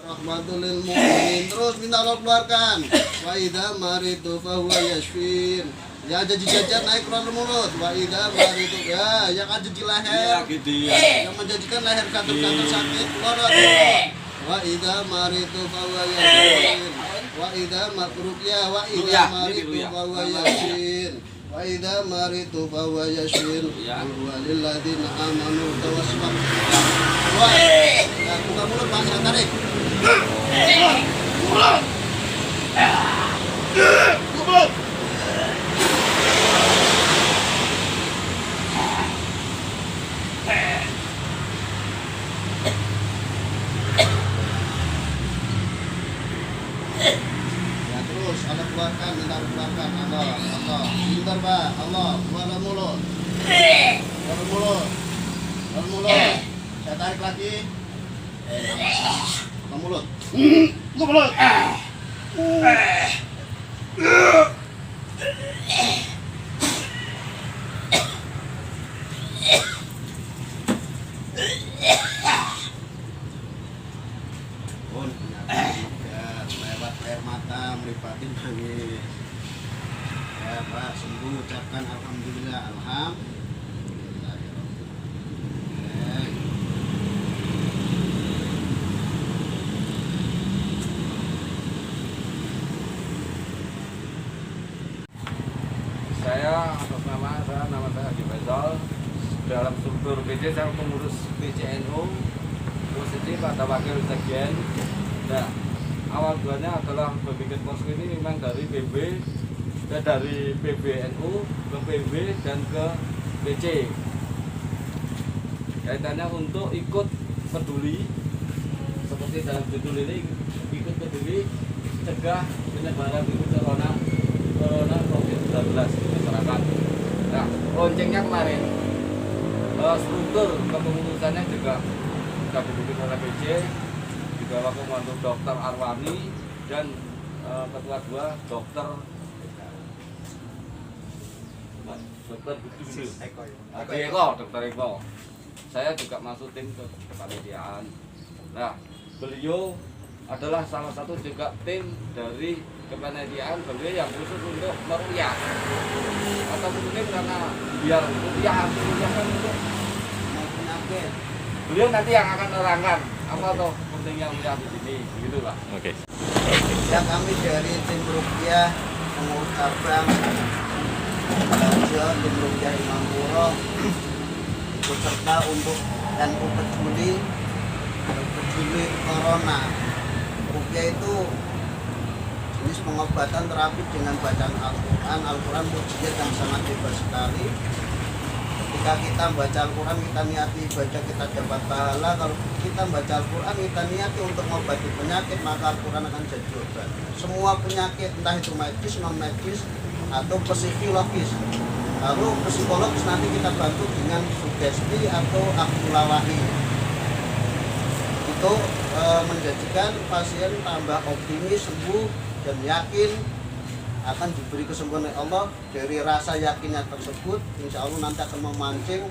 Rahmatul mu'minin. Terus minta Allah keluarkan. Wa idza maritu fa huwa yashfin. Ya jajan naik keluar mulut. Wa idza maritu ya yang ada di leher. Yang menjadikan leher kantor-kantor sakit keluar. Wa idza maritu fa huwa yashfin. Wa idza makruqya wa idza maritu fa huwa yashfin. Wa idza maritu fa huwa yashfin. Walil ladzina amanu tawassul. Wah, buka mulut Pak, saya tarik. Ya terus, Allah keluarkan, minta keluarkan. Allah, pintar Pak, Allah, keluar mulut. Keluar mulut. Keluar mulut. Saya tarik lagi. Buka mulut. Buka mulut. Lewat air mata melipatin nangis. Ya Pak, sembuh, ucapkan alhamdulillah. Nama saya Haji Faisal. Dalam struktur PC saya pengurus PCNU, posisi pada wakil sekjen. Nah, awal bulannya adalah membuat posko ini memang dari PB dan dari PBNU ke PB dan ke PC. Kaitannya untuk ikut peduli, seperti dalam judul ini, ikut peduli cegah penyebaran virus corona COVID-19 di masyarakat. Nah, loncengnya kemarin, struktur kepengurusannya juga sudah dibikin oleh PC, juga Komando Dr. Arwani dan ketua 2 Dr. Dr. Eko. Saya juga masuk tim kepanitiaan. Nah, beliau adalah salah satu juga tim dari kepanitiaan beliau yang khusus untuk meruqyah, atau mungkin karena biar ruqyah kan untuk penyakit. Beliau nanti yang akan menerangkan apa tuh pentingnya ruqyah di sini, begitu Pak. Oke. Ya, kami dari tim ruqyah pengurus cabang tim ruqyah Imam Puro ikut serta untuk NU peduli corona. Ruqyah itu jenis pengobatan terapi dengan bacaan Al-Quran. Al-Quran mujizat yang sangat hebat sekali. Ketika kita baca Al-Quran, kita niati baca, kita dapat pahala. Kalau kita baca Al-Quran, kita niati untuk mengobati penyakit, maka Al-Quran akan jadi obat. Semua penyakit, entah itu medis, non-medis, atau psikologis. Lalu psikologis nanti kita bantu dengan sugesti atau akulawahi. Itu menjadikan pasien tambah optimis, sembuh, dan yakin akan diberi kesembuhan oleh Allah. Dari rasa yakinnya tersebut, insya Allah nanti akan memancing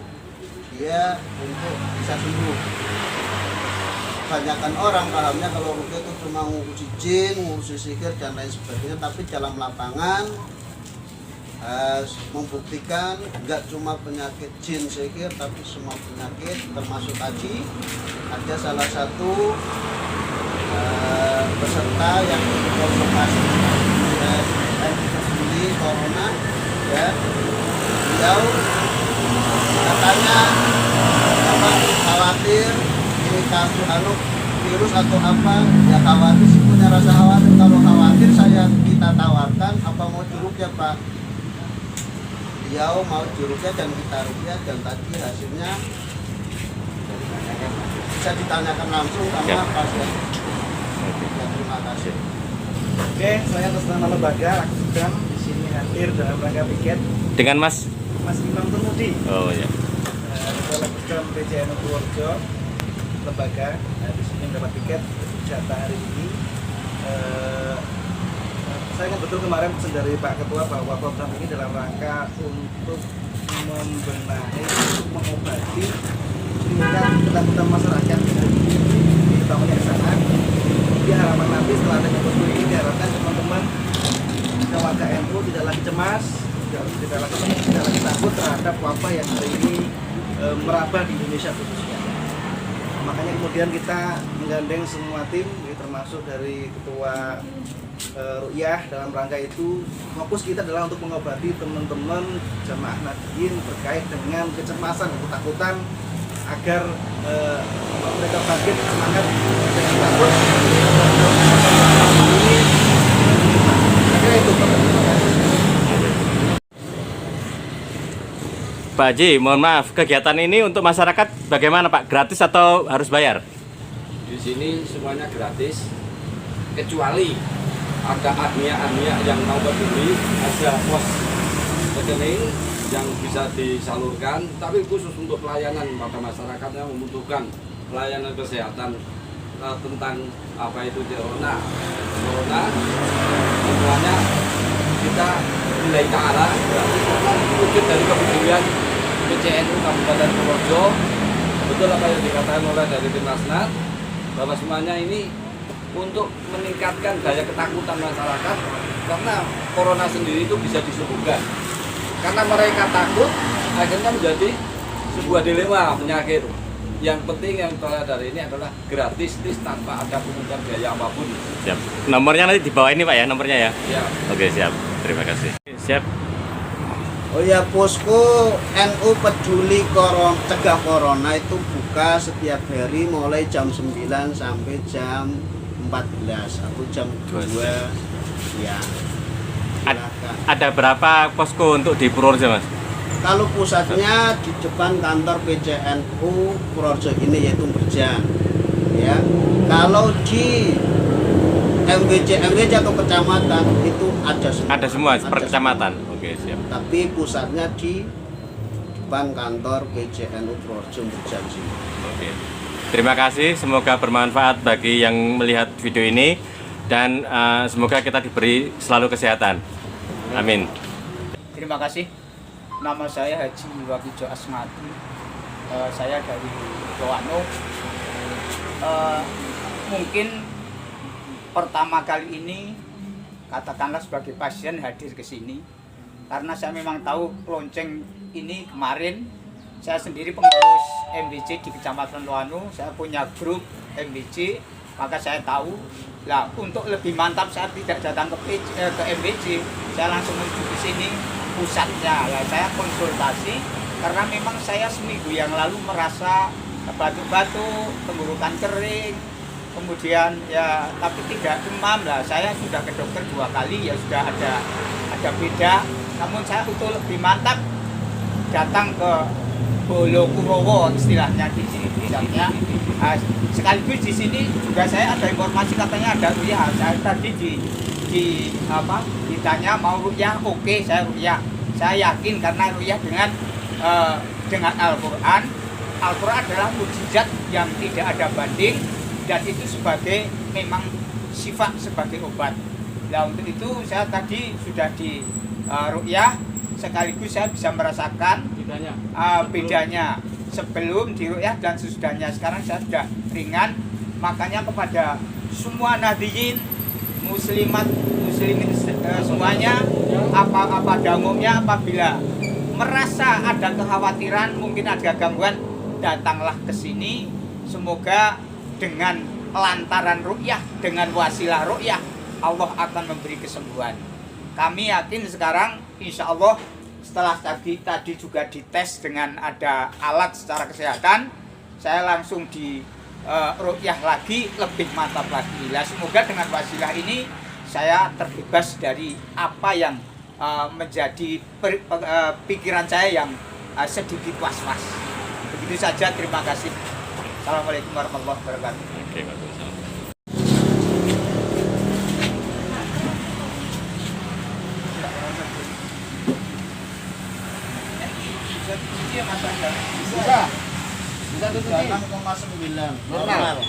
dia untuk bisa sembuh. kebanyakan orang pahamnya kalau ruqyah itu cuma ngurusi jin, ngurusi sihir dan lain sebagainya, tapi dalam lapangan membuktikan nggak cuma penyakit jin sihir tapi semua penyakit termasuk tadi ada salah satu peserta yang konsultasi di corona ya, beliau katanya apa khawatir ini kasus virus atau apa ya, khawatir sih, punya rasa khawatir. Kalau khawatir kita tawarkan apa mau diruqyah Pak, beliau mau diruqyah dan kita ruqyah, dan tadi hasilnya bisa ditanyakan langsung sama pasien. Ya, terima kasih. Oke, saya atas nama lembaga aku sedang di sini hadir dalam rangka piket Dengan Mas? Mas Imam Tumudi. Oh ya. Kepala Pusdam PJN Purworejo, lembaga. Di sini mendapat piket untuk jatah hari ini. Saya ingat betul kemarin pesan dari Pak Ketua bahwa program ini dalam rangka untuk membenahi, untuk mengobati tingkat ketakutan masyarakat utamanya ke sana. Jadi harapan nanti setelah adanya posko ini diharapkan teman-teman warga NU tidak lagi cemas, tidak lagi takut terhadap wabah yang hari ini merabah di Indonesia khususnya. Makanya kemudian kita menggandeng semua tim, termasuk dari Ketua Ruqyah. Dalam rangka itu fokus kita adalah untuk mengobati teman-teman jamaah Nahdliyin terkait dengan kecemasan dan ketakutan agar mereka bangkit semangat dengan takut. Ini itu. Pak Haji, mohon maaf, kegiatan ini untuk masyarakat bagaimana Pak? Gratis atau harus bayar? Di sini semuanya gratis, kecuali ada ahliah-ahliah yang mau peduli, ada pos rekening yang bisa disalurkan, tapi khusus untuk pelayanan pada masyarakat yang membutuhkan pelayanan kesehatan tentang apa itu corona, semuanya kita nilai ke arah wujud dari kepedulian PJNU Kabupaten Purworejo. Betul apa yang dikatakan oleh dari Tim Nasnat, bahwa semuanya ini untuk meningkatkan daya ketakutan masyarakat, karena corona sendiri itu bisa disembuhkan. Karena mereka takut, akhirnya menjadi sebuah dilema penyakit. Yang penting yang terlihat dari ini adalah gratis tanpa ada pungutan biaya apapun. Siap. Nomornya nanti di bawah ini Pak ya, nomornya ya? Ya. Oke, siap. Terima kasih. Siap. Oh ya, posko NU Peduli Cegah Corona itu buka setiap hari mulai jam 9 sampai jam 14 atau jam 2 ya. Silakan. Ada berapa posko untuk di Purworejo Mas? Kalau pusatnya di depan kantor PJNU Purworejo ini, yaitu Berjan ya. Kalau di MWC atau kecamatan itu ada semua. Ada semua per Ada kecamatan. semua. Oke, siap. Tapi pusatnya di depan kantor PJNU Purworejo Berjan sini. Oke. Terima kasih, semoga bermanfaat bagi yang melihat video ini dan semoga kita diberi selalu kesehatan. Amin. Terima kasih. Nama saya Haji Wakijo Asmadi. Saya dari Loano. Mungkin pertama kali ini katakanlah sebagai pasien hadir ke sini karena saya memang tahu lonceng ini kemarin. Saya sendiri pengurus MBC di Kecamatan Loano, saya punya grup MBC, maka saya tahu. Lah, untuk lebih mantap saya tidak datang ke MBC, saya langsung menuju ke sini pusatnya. Lah, saya konsultasi karena memang saya seminggu yang lalu merasa batuk-batuk, tenggorokan kering, kemudian ya tapi tidak demam. Lah, saya sudah ke dokter 2 kali, ya sudah ada beda. Namun saya untuk lebih mantap datang ke Bolokurowo istilahnya di sini pusatnya. Sekaligus di sini juga saya ada informasi katanya ada ruqyah. Saya tadi ditanya mau ruqyah, oke saya ruqyah. Saya yakin karena ruqyah dengan Al-Qur'an. Al-Qur'an adalah mukjizat yang tidak ada banding dan itu sebagai memang sifat sebagai obat. Nah, untuk itu saya tadi sudah di ruqyah, sekaligus saya bisa merasakan bedanya sebelum di ruqyah dan sesudahnya. Sekarang saya sudah ringan Makanya kepada semua nahdiyin, muslimat, muslimin semuanya, apa pada umumnya apabila merasa ada kekhawatiran, mungkin ada gangguan, datanglah ke sini. Semoga dengan lantaran ruqyah, dengan wasilah ruqyah, Allah akan memberi kesembuhan. Kami yakin sekarang insya Allah setelah tadi juga dites dengan ada alat secara kesehatan, saya langsung di ruqyah lagi, lebih mantap lagi. Lah, semoga dengan wasilah ini saya terbebas dari apa yang menjadi pikiran saya yang sedikit was-was. Begitu saja, terima kasih. Assalamualaikum warahmatullahi wabarakatuh. Oke, Waalaikumsalam. Bisa 6,9 normal.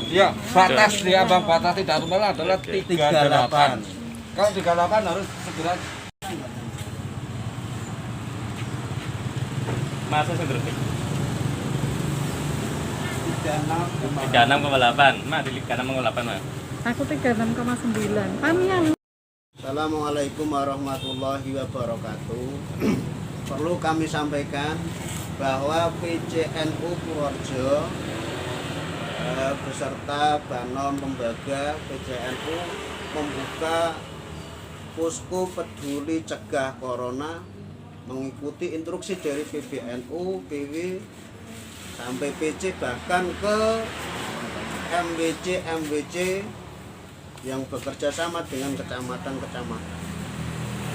Ya, batas dia Bang, batas tidak normal adalah 38. Kalau 38 harus segera Masa sendiri 36,8. 36,8. Mak, di 36,8, Mak. Aku 36,9. Kami yang Assalamualaikum warahmatullahi wabarakatuh. Perlu kami sampaikan bahwa PCNU Purworejo beserta Banom Lembaga PCNU membuka posko peduli cegah corona mengikuti instruksi dari PBNU, PW sampai PC, bahkan ke MWC yang bekerja sama dengan kecamatan-kecamatan.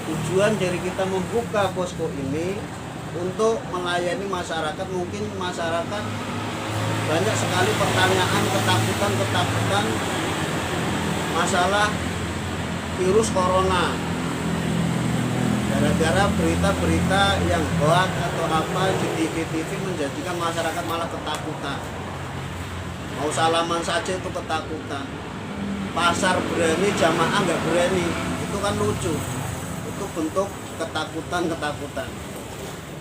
Tujuan dari kita membuka posko ini untuk melayani masyarakat. Mungkin masyarakat banyak sekali pertanyaan, ketakutan masalah virus corona. Gara-gara berita-berita yang hoax atau apa di TV menjadikan masyarakat malah ketakutan. Mau salaman saja itu ketakutan. Pasar berani, jamaah nggak berani. Itu kan lucu. Itu bentuk ketakutan.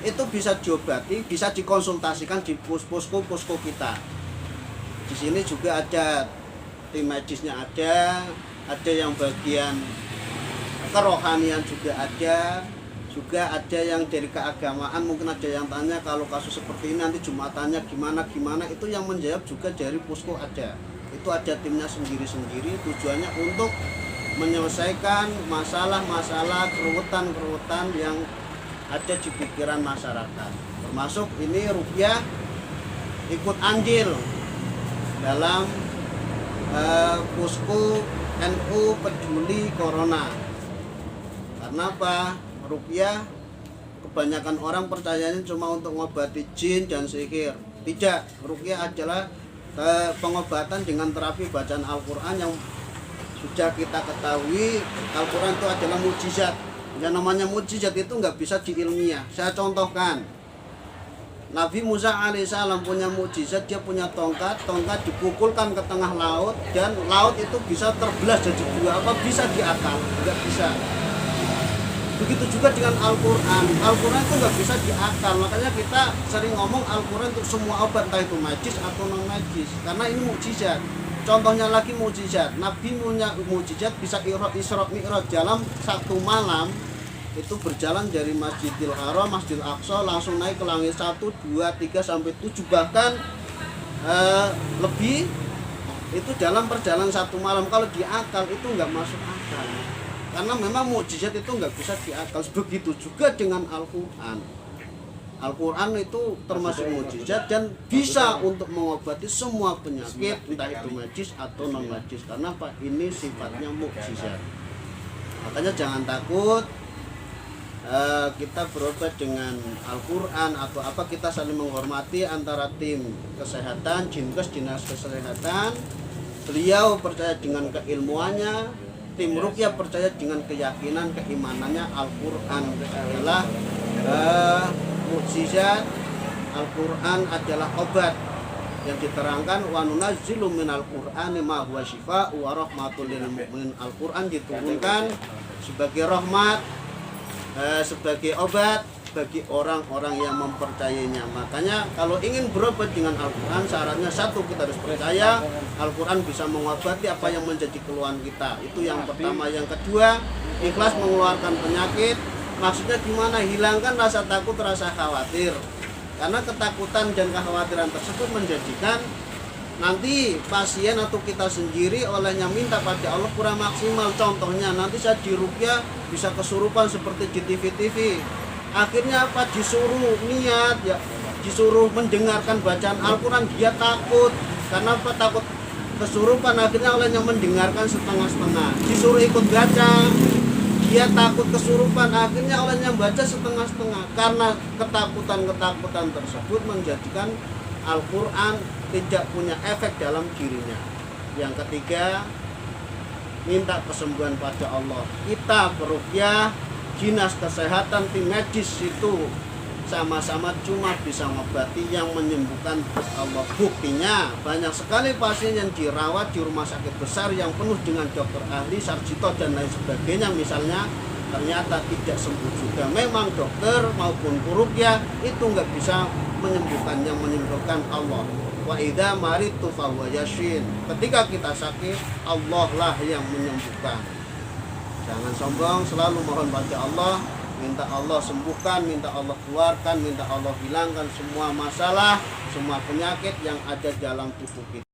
Itu bisa diobati, bisa dikonsultasikan di posko kita. Di sini juga ada tim medisnya, ada yang bagian kerohanian juga ada yang dari keagamaan. Mungkin ada yang tanya kalau kasus seperti ini nanti jumatannya gimana, itu yang menjawab juga dari posko ada. Itu ada timnya sendiri-sendiri, tujuannya untuk menyelesaikan masalah-masalah keruwetan yang ada di pikiran masyarakat. Termasuk ini ruqyah ikut andil dalam posko NU peduli corona. Karena apa? Ruqyah kebanyakan orang percayanya cuma untuk mengobati jin dan sihir. Tidak, ruqyah adalah pengobatan dengan terapi bacaan Al-Quran yang sudah kita ketahui. Al-Quran itu adalah mukjizat. Yang namanya mukjizat itu nggak bisa diilmiah. Saya contohkan, Nabi Musa alaihissalam punya mukjizat. Dia punya tongkat dipukulkan ke tengah laut dan laut itu bisa terbelah jadi dua. Apa bisa diakal? Nggak bisa. Begitu juga dengan Al-Quran. Al-Quran itu nggak bisa diakal. Makanya kita sering ngomong Al-Quran untuk semua obat, entah itu majis atau non majis. Karena ini mukjizat. Contohnya lagi mukjizat. Nabi punya mukjizat bisa Isra Mi'raj dalam satu malam. Itu berjalan dari Masjidil Haram, Masjidil Aqsa, langsung naik ke langit 1, 2, 3, sampai 7. Bahkan lebih. Itu dalam perjalanan satu malam. Kalau diakal itu nggak masuk akal. Karena memang mukjizat itu nggak bisa diakal. Begitu juga dengan Al-Quran. Al-Quran itu termasuk mukjizat dan bisa untuk mengobati semua penyakit, entah itu majis atau non majis. Karena apa? Ini sifatnya mukjizat. Makanya jangan takut. Kita berobat dengan Al-Quran atau apa, kita saling menghormati antara tim kesehatan, Dinkes, Dinas Kesehatan. Beliau percaya dengan keilmuannya. Tim ruqyah percaya dengan keyakinan, keimanannya. Al-Quran adalah mukjizat. Al-Quran adalah obat yang diterangkan wa nunazzilu minal qur'ani ma huwa syifaa'u wa rahmatul lil mu'minin. Al-Quran diturunkan sebagai rahmat, sebagai obat bagi orang-orang yang mempercayainya. Makanya kalau ingin berobat dengan Al-Quran, syaratnya satu, kita harus percaya Al-Quran bisa mengobati apa yang menjadi keluhan kita. Itu yang pertama. Yang kedua, ikhlas mengeluarkan penyakit. Maksudnya gimana? Hilangkan rasa takut, rasa khawatir. Karena ketakutan dan kekhawatiran tersebut menjadikan nanti pasien atau kita sendiri olehnya minta pada Allah kurang maksimal. Contohnya nanti saya diruqyah bisa kesurupan seperti di TV-TV. Akhirnya apa? Disuruh niat ya, disuruh mendengarkan bacaan Al-Quran, dia takut. Karena apa? Takut kesurupan, akhirnya olehnya mendengarkan setengah-setengah. Disuruh ikut baca, dia takut kesurupan, akhirnya olehnya baca setengah-setengah. Karena ketakutan-ketakutan tersebut menjadikan Al-Quran tidak punya efek dalam dirinya. Yang ketiga, minta kesembuhan pada Allah. Kita beruqyah, dinas kesehatan, tim medis itu sama-sama cuma bisa mengobati, yang menyembuhkan Allah. Buktinya banyak sekali pasien yang dirawat di rumah sakit besar yang penuh dengan dokter ahli, sarjito dan lain sebagainya misalnya, ternyata tidak sembuh juga. Memang dokter maupun ruqyah itu nggak bisa menyembuhkan, yang menyembuhkan Allah. Wa idza maritu fahuwa yashfin. Ketika kita sakit, Allah lah yang menyembuhkan. Jangan sombong, selalu mohon pada Allah, minta Allah sembuhkan, minta Allah keluarkan, minta Allah hilangkan semua masalah, semua penyakit yang ada dalam tubuh kita.